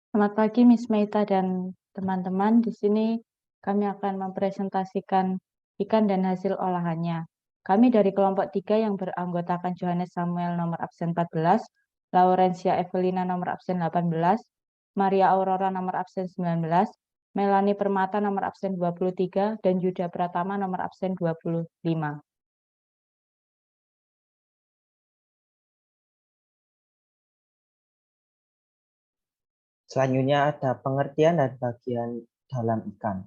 Selamat pagi, Miss Meita dan teman-teman. Di sini kami akan mempresentasikan ikan dan hasil olahannya. Kami dari kelompok 3 yang beranggotakan Johannes Samuel nomor absen 14, Laurencia Evelina nomor absen 18, Maria Aurora nomor absen 19, Melani Permata nomor absen 23, dan Yuda Pratama nomor absen 25. Selanjutnya ada pengertian dan bagian dalam ikan.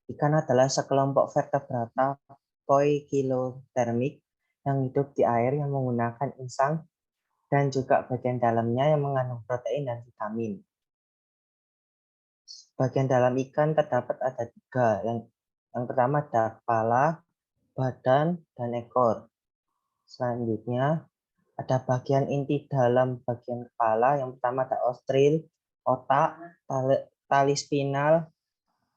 Ikan adalah sekelompok vertebrata poikilotermik yang hidup di air yang menggunakan insang dan juga bagian dalamnya yang mengandung protein dan vitamin. Bagian dalam ikan terdapat ada 3. Yang pertama ada kepala, badan, dan ekor. Selanjutnya ada bagian inti dalam bagian kepala. Yang pertama ada ostril, otak, tali spinal,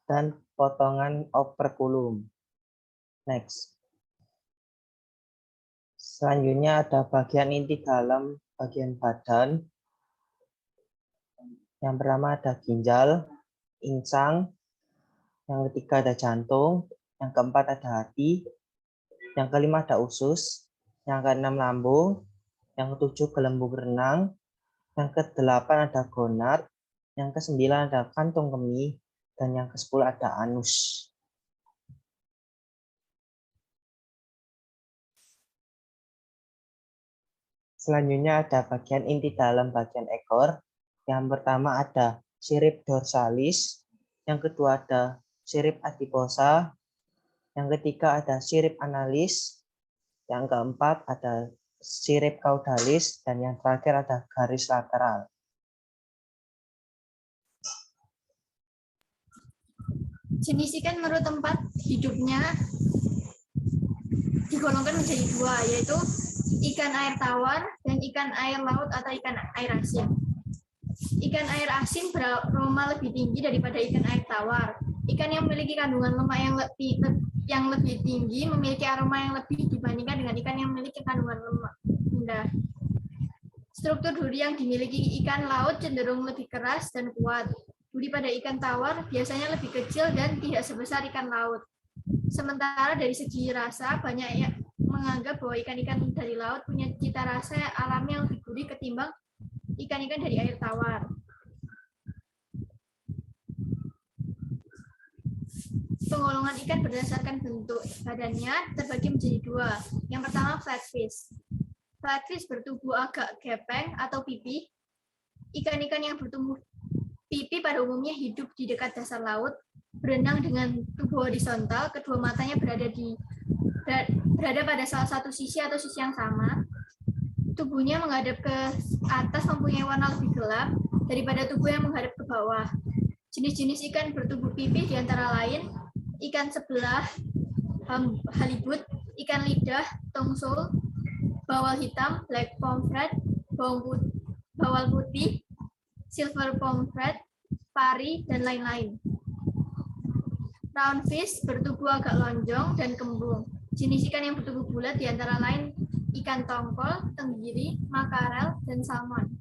dan potongan operculum. Next. Selanjutnya ada bagian inti dalam bagian badan. Yang pertama ada ginjal, insang, yang ketiga ada jantung, yang keempat ada hati, yang kelima ada usus, yang keenam lambung, yang ketujuh gelembung renang, yang kedelapan ada gonad, yang kesembilan ada kantung kemih, dan yang kesepuluh ada anus. Selanjutnya ada bagian inti dalam bagian ekor. Yang pertama ada sirip dorsalis, yang kedua ada sirip adiposa, yang ketiga ada sirip analis, yang keempat ada sirip caudalis, dan yang terakhir ada garis lateral. Jenis ikan menurut tempat hidupnya digolongkan menjadi 2, yaitu ikan air tawar dan ikan air laut atau ikan air asin. Ikan air asin beraroma lebih tinggi daripada ikan air tawar. Ikan yang memiliki kandungan lemak yang lebih tinggi memiliki aroma yang lebih dibandingkan dengan ikan yang memiliki kandungan lemak rendah. Struktur duri yang dimiliki ikan laut cenderung lebih keras dan kuat. Duri pada ikan tawar biasanya lebih kecil dan tidak sebesar ikan laut. Sementara dari segi rasa, banyak yang menganggap bahwa ikan-ikan dari laut punya cita rasa alami yang lebih gurih ketimbang ikan-ikan dari air tawar. Penggolongan ikan berdasarkan bentuk badannya terbagi menjadi 2. Yang pertama flatfish. Flatfish bertubuh agak gepeng atau pipih. Ikan-ikan yang bertubuh pipih pada umumnya hidup di dekat dasar laut, berenang dengan tubuh horizontal, kedua matanya berada pada salah satu sisi atau sisi yang sama. Tubuhnya menghadap ke atas mempunyai warna lebih gelap daripada tubuh yang menghadap ke bawah. Jenis-jenis ikan bertubuh pipih diantara lain ikan sebelah, halibut, ikan lidah, tongsul, bawal hitam, black pomfret, bawal putih, silver pomfret, pari, dan lain-lain. Roundfish bertubuh agak lonjong dan kembung. Jenis ikan yang bertubuh bulat diantara lain ikan tongkol, tenggiri, makarel, dan salmon.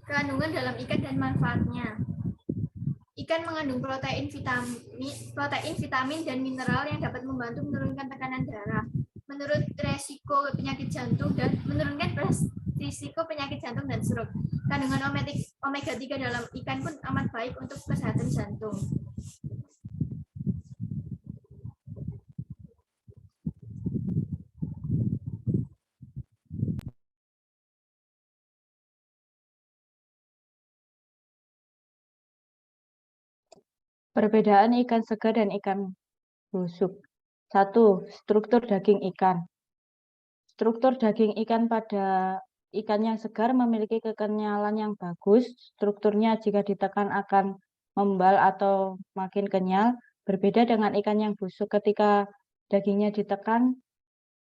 Kandungan dalam ikan dan manfaatnya. Ikan mengandung protein, vitamin, dan mineral yang dapat membantu menurunkan tekanan darah, menurunkan resiko penyakit jantung dan stroke. Kandungan omega 3 dalam ikan pun amat baik untuk kesehatan jantung. Perbedaan ikan segar dan ikan busuk. 1. Struktur daging ikan. Struktur daging ikan pada ikan yang segar memiliki kekenyalan yang bagus. Strukturnya jika ditekan akan membal atau makin kenyal. Berbeda dengan ikan yang busuk, ketika dagingnya ditekan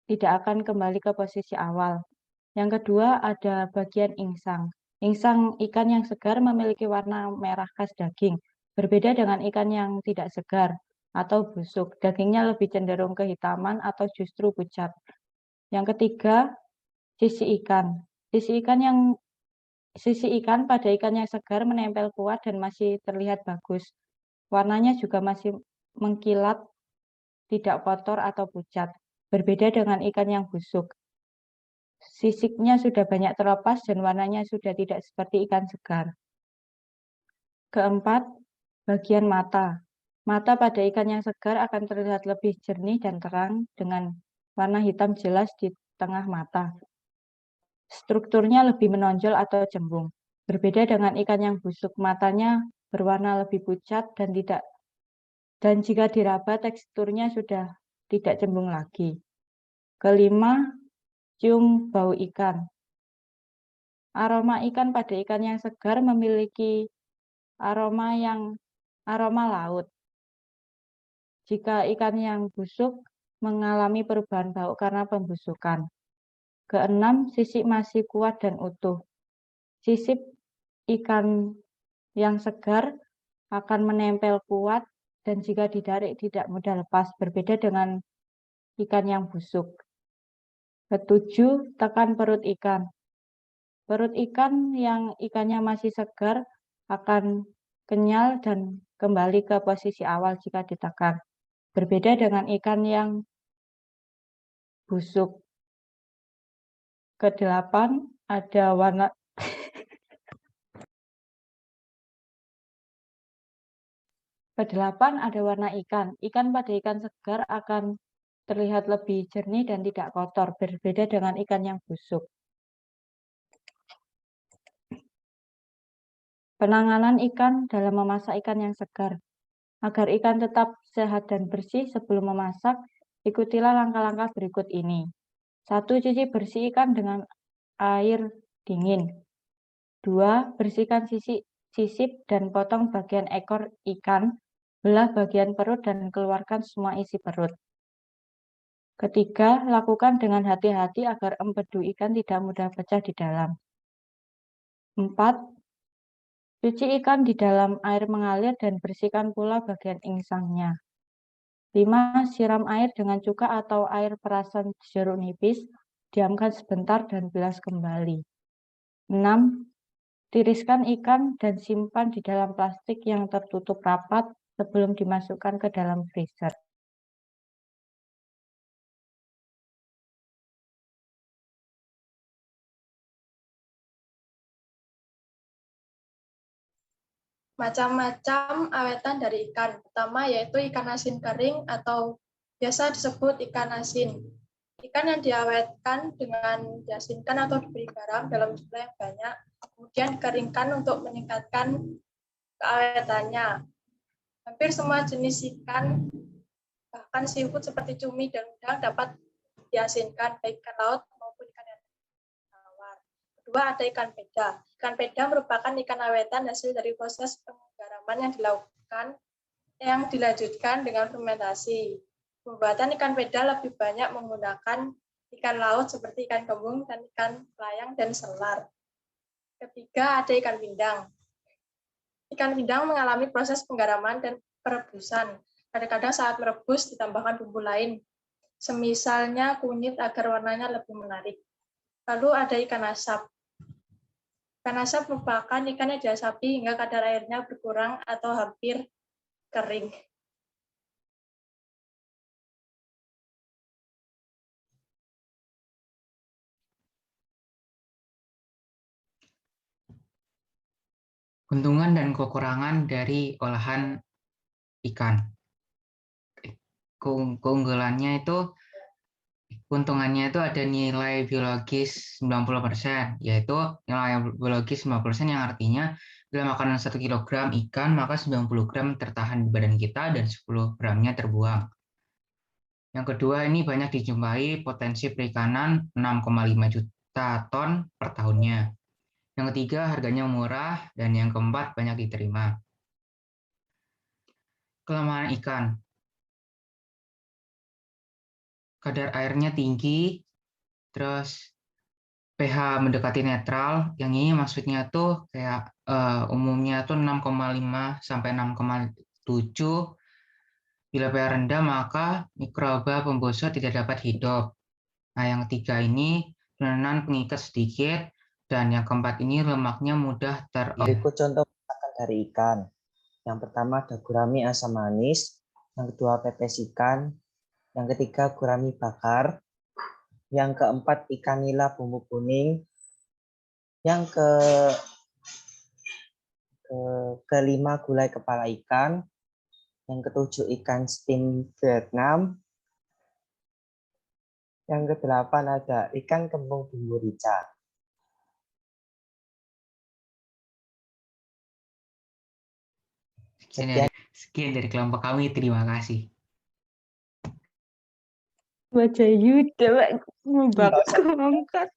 tidak akan kembali ke posisi awal. Yang kedua ada bagian insang. Insang ikan yang segar memiliki warna merah khas daging. Berbeda dengan ikan yang tidak segar atau busuk. Dagingnya lebih cenderung kehitaman atau justru pucat. Yang ketiga, Sisi ikan. Sisi ikan pada ikan yang segar menempel kuat dan masih terlihat bagus. Warnanya juga masih mengkilat, tidak kotor atau pucat. Berbeda dengan ikan yang busuk. Sisiknya sudah banyak terlepas dan warnanya sudah tidak seperti ikan segar. Keempat, bagian mata. Mata pada ikan yang segar akan terlihat lebih jernih dan terang dengan warna hitam jelas di tengah mata. Strukturnya lebih menonjol atau cembung. Berbeda dengan ikan yang busuk, matanya berwarna lebih pucat dan jika diraba teksturnya sudah tidak cembung lagi. Kelima, cium bau ikan. Aroma ikan pada ikan yang segar memiliki aroma laut. Jika ikan yang busuk mengalami perubahan bau karena pembusukan. Keenam, sisik masih kuat dan utuh. Sisik ikan yang segar akan menempel kuat dan jika ditarik tidak mudah lepas, berbeda dengan ikan yang busuk. Ketujuh, tekan perut ikan. Perut ikan yang ikannya masih segar akan kenyal dan kembali ke posisi awal jika ditekan. Berbeda dengan ikan yang busuk. Kedelapan, ada warna Kedelapan, ada warna ikan. Ikan pada ikan segar akan terlihat lebih jernih dan tidak kotor, berbeda dengan ikan yang busuk. Penanganan ikan dalam memasak ikan yang segar. Agar ikan tetap sehat dan bersih sebelum memasak, ikutilah langkah-langkah berikut ini. 1. Cuci bersih ikan dengan air dingin. 2. Bersihkan sisip dan potong bagian ekor ikan, belah bagian perut dan keluarkan semua isi perut. Ketiga, lakukan dengan hati-hati agar empedu ikan tidak mudah pecah di dalam. 4. Cuci ikan di dalam air mengalir dan bersihkan pula bagian insangnya. 5. Siram air dengan cuka atau air perasan jeruk nipis, diamkan sebentar dan bilas kembali. 6. Tiriskan ikan dan simpan di dalam plastik yang tertutup rapat sebelum dimasukkan ke dalam freezer. Macam-macam awetan dari ikan. Pertama yaitu ikan asin kering atau biasa disebut ikan asin. Ikan yang diawetkan dengan diasinkan atau diberi garam dalam jumlah yang banyak, kemudian dikeringkan untuk meningkatkan keawetannya. Hampir semua jenis ikan, bahkan seafood seperti cumi dan udang dapat diasinkan, baik ikan laut maupun ikan yang tawar. Kedua, ada ikan peda. Ikan peda merupakan ikan awetan hasil dari proses penggaraman yang dilanjutkan dengan fermentasi. Pembuatan ikan peda lebih banyak menggunakan ikan laut seperti ikan kembung dan ikan layang dan selar. Ketiga, ada ikan pindang. Ikan pindang mengalami proses penggaraman dan perebusan. Kadang-kadang saat merebus ditambahkan bumbu lain, semisalnya kunyit agar warnanya lebih menarik. Lalu ada ikan asap. Ikan asap merupakan ikan yang diasapi hingga kadar airnya berkurang atau hampir kering. Keuntungan dan kekurangan dari olahan ikan. Keunggulannya itu, keuntungannya itu ada nilai biologis 90%, yaitu nilai biologis 90% yang artinya bila makanan 1 kg ikan, maka 90 gram tertahan di badan kita dan 10 gramnya terbuang. Yang kedua, ini banyak dijumpai potensi perikanan 6,5 juta ton per tahunnya. Yang ketiga, harganya murah. Dan yang keempat, banyak diterima. Kelemahan ikan. Kadar airnya tinggi, terus pH mendekati netral. Yang ini maksudnya tuh kayak umumnya tuh 6,5 sampai 6,7. Bila pH rendah, maka mikroba pembusuk tidak dapat hidup. Nah, yang ketiga ini beranan pengikat sedikit, dan yang keempat ini lemaknya mudah Berikut contoh masakan dari ikan. Yang pertama ada gurami asam manis, yang kedua pepes ikan, yang ketiga gurami bakar, yang keempat ikan nila bumbu kuning, yang kelima gulai kepala ikan, yang ketujuh ikan steam Vietnam, yang kedelapan ada ikan kembung bumbu rica. Sekian dari kelompok kami, terima kasih. Wajah Yuda, bagus ngangkat.